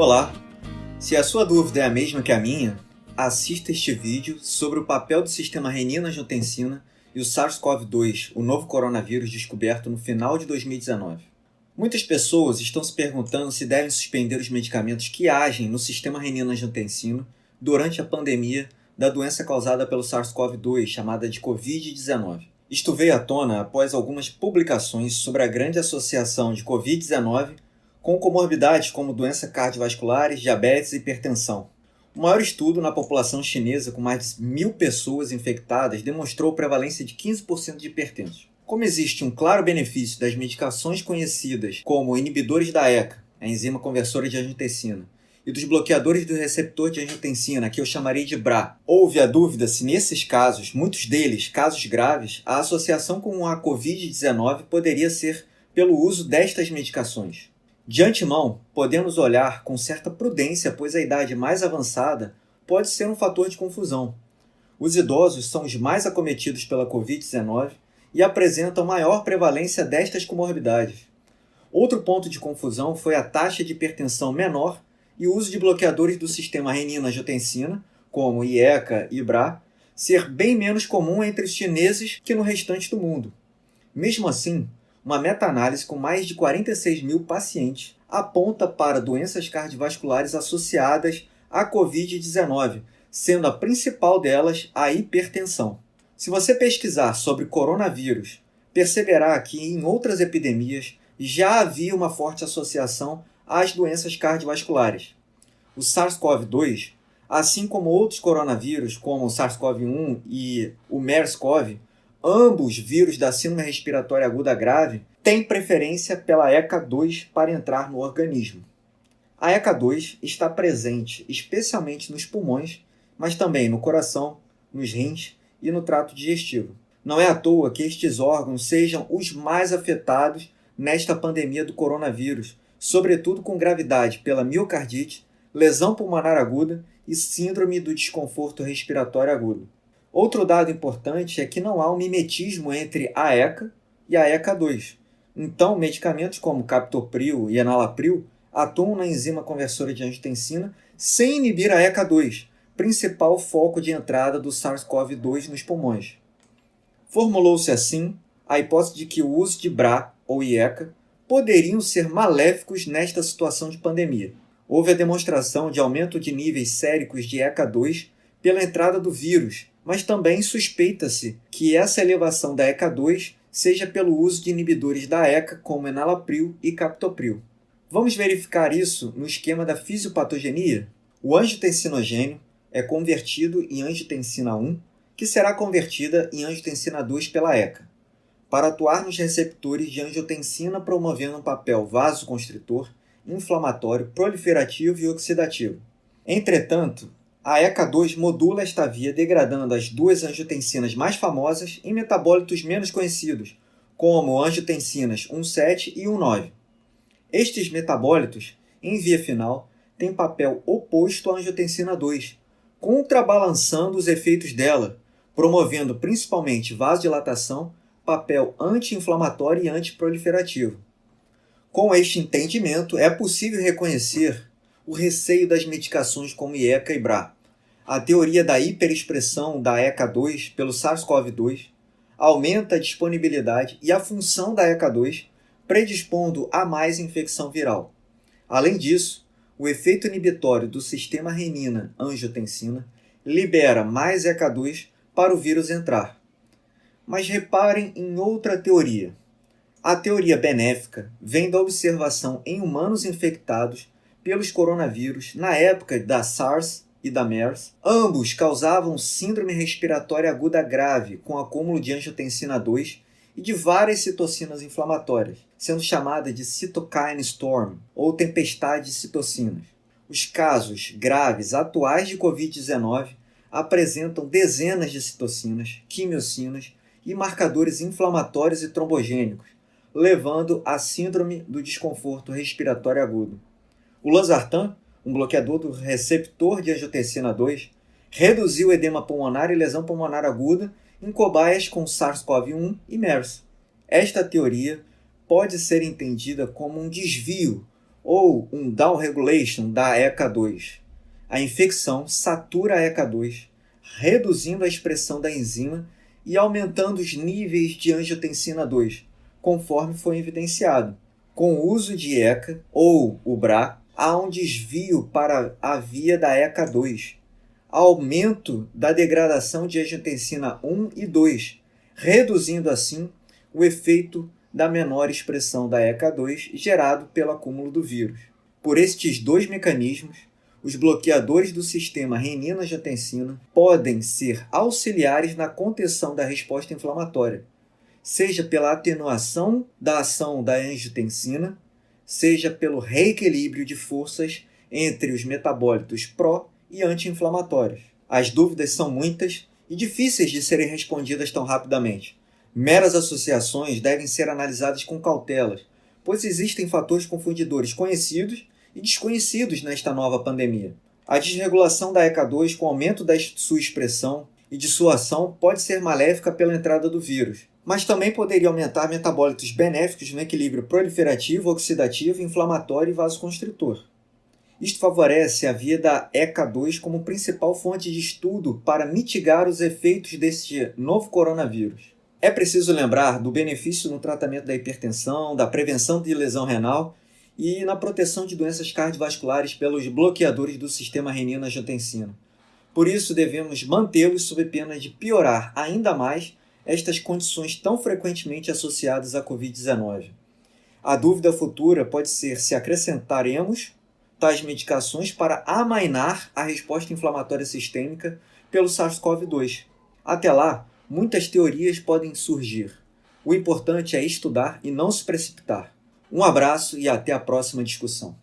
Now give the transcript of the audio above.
Olá! Se a sua dúvida é a mesma que a minha, assista este vídeo sobre o papel do sistema renina-angiotensina e o SARS-CoV-2, o novo coronavírus descoberto no final de 2019. Muitas pessoas estão se perguntando se devem suspender os medicamentos que agem no sistema renina-angiotensina durante a pandemia da doença causada pelo SARS-CoV-2, chamada de Covid-19. Isto veio à tona após algumas publicações sobre a grande associação de Covid-19 com comorbidades como doenças cardiovasculares, diabetes e hipertensão. O maior estudo na população chinesa, com mais de 1.000 pessoas infectadas, demonstrou prevalência de 15% de hipertensos. Como existe um claro benefício das medicações conhecidas como inibidores da ECA, a enzima conversora de angiotensina, e dos bloqueadores do receptor de angiotensina, que eu chamarei de BRA, houve a dúvida se nesses casos, muitos deles casos graves, a associação com a Covid-19 poderia ser pelo uso destas medicações. De antemão, podemos olhar com certa prudência, pois a idade mais avançada pode ser um fator de confusão. Os idosos são os mais acometidos pela Covid-19 e apresentam maior prevalência destas comorbidades. Outro ponto de confusão foi a taxa de hipertensão menor e o uso de bloqueadores do sistema renina-angiotensina, como IECA e BRA, ser bem menos comum entre os chineses que no restante do mundo. Mesmo assim, uma meta-análise com mais de 46.000 pacientes aponta para doenças cardiovasculares associadas à Covid-19, sendo a principal delas a hipertensão. Se você pesquisar sobre coronavírus, perceberá que em outras epidemias já havia uma forte associação às doenças cardiovasculares. O SARS-CoV-2, assim como outros coronavírus, como o SARS-CoV-1 e o MERS-CoV, ambos vírus da síndrome respiratória aguda grave, têm preferência pela ECA2 para entrar no organismo. A ECA2 está presente especialmente nos pulmões, mas também no coração, nos rins e no trato digestivo. Não é à toa que estes órgãos sejam os mais afetados nesta pandemia do coronavírus, sobretudo com gravidade pela miocardite, lesão pulmonar aguda e síndrome do desconforto respiratório agudo. Outro dado importante é que não há um mimetismo entre a ECA e a ECA2. Então, medicamentos como captopril e enalapril atuam na enzima conversora de angiotensina sem inibir a ECA2, principal foco de entrada do SARS-CoV-2 nos pulmões. Formulou-se assim a hipótese de que o uso de BRA ou IECA poderiam ser maléficos nesta situação de pandemia. Houve a demonstração de aumento de níveis séricos de ECA2 pela entrada do vírus, mas também suspeita-se que essa elevação da ECA2 seja pelo uso de inibidores da ECA, como enalapril e captopril. Vamos verificar isso no esquema da fisiopatogenia? O angiotensinogênio é convertido em angiotensina 1, que será convertida em angiotensina 2 pela ECA, para atuar nos receptores de angiotensina, promovendo um papel vasoconstritor, inflamatório, proliferativo e oxidativo. Entretanto, a ECA2 modula esta via, degradando as duas angiotensinas mais famosas em metabólitos menos conhecidos, como angiotensinas 1,7 e 1,9. Estes metabólitos, em via final, têm papel oposto à angiotensina 2, contrabalançando os efeitos dela, promovendo principalmente vasodilatação, papel anti-inflamatório e antiproliferativo. Com este entendimento, é possível reconhecer o receio das medicações como IECA e BRA. A teoria da hiperexpressão da ECA2 pelo SARS-CoV-2 aumenta a disponibilidade e a função da ECA2, predispondo a mais infecção viral. Além disso, o efeito inibitório do sistema renina-angiotensina libera mais ECA2 para o vírus entrar. Mas reparem em outra teoria. A teoria benéfica vem da observação em humanos infectados pelos coronavírus na época da SARS e da MERS. Ambos causavam síndrome respiratória aguda grave com acúmulo de angiotensina 2 e de várias citocinas inflamatórias, sendo chamada de cytokine storm ou tempestade de citocinas. Os casos graves atuais de Covid-19 apresentam dezenas de citocinas, quimiocinas e marcadores inflamatórios e trombogênicos, levando à síndrome do desconforto respiratório agudo. O losartan, um bloqueador do receptor de angiotensina 2, reduziu o edema pulmonar e lesão pulmonar aguda em cobaias com SARS-CoV-1 e MERS. Esta teoria pode ser entendida como um desvio ou um downregulation da ECA2. A infecção satura a ECA2, reduzindo a expressão da enzima e aumentando os níveis de angiotensina 2, conforme foi evidenciado. Com o uso de ECA ou o BRA, há um desvio para a via da ECA2, aumento da degradação de angiotensina 1 e 2, reduzindo assim o efeito da menor expressão da ECA2 gerado pelo acúmulo do vírus. Por estes dois mecanismos, os bloqueadores do sistema renina-angiotensina podem ser auxiliares na contenção da resposta inflamatória, seja pela atenuação da ação da angiotensina, seja pelo reequilíbrio de forças entre os metabólitos pró e anti-inflamatórios. As dúvidas são muitas e difíceis de serem respondidas tão rapidamente. Meras associações devem ser analisadas com cautelas, pois existem fatores confundidores conhecidos e desconhecidos nesta nova pandemia. A desregulação da ECA2 com aumento da sua expressão e de sua ação pode ser maléfica pela entrada do vírus, mas também poderia aumentar metabólitos benéficos no equilíbrio proliferativo, oxidativo, inflamatório e vasoconstritor. Isto favorece a via da ECA2 como principal fonte de estudo para mitigar os efeitos deste novo coronavírus. É preciso lembrar do benefício no tratamento da hipertensão, da prevenção de lesão renal e na proteção de doenças cardiovasculares pelos bloqueadores do sistema renina-angiotensina. Por isso, devemos mantê-los sob pena de piorar ainda mais estas condições tão frequentemente associadas à Covid-19. A dúvida futura pode ser se acrescentaremos tais medicações para amainar a resposta inflamatória sistêmica pelo SARS-CoV-2. Até lá, muitas teorias podem surgir. O importante é estudar e não se precipitar. Um abraço e até a próxima discussão.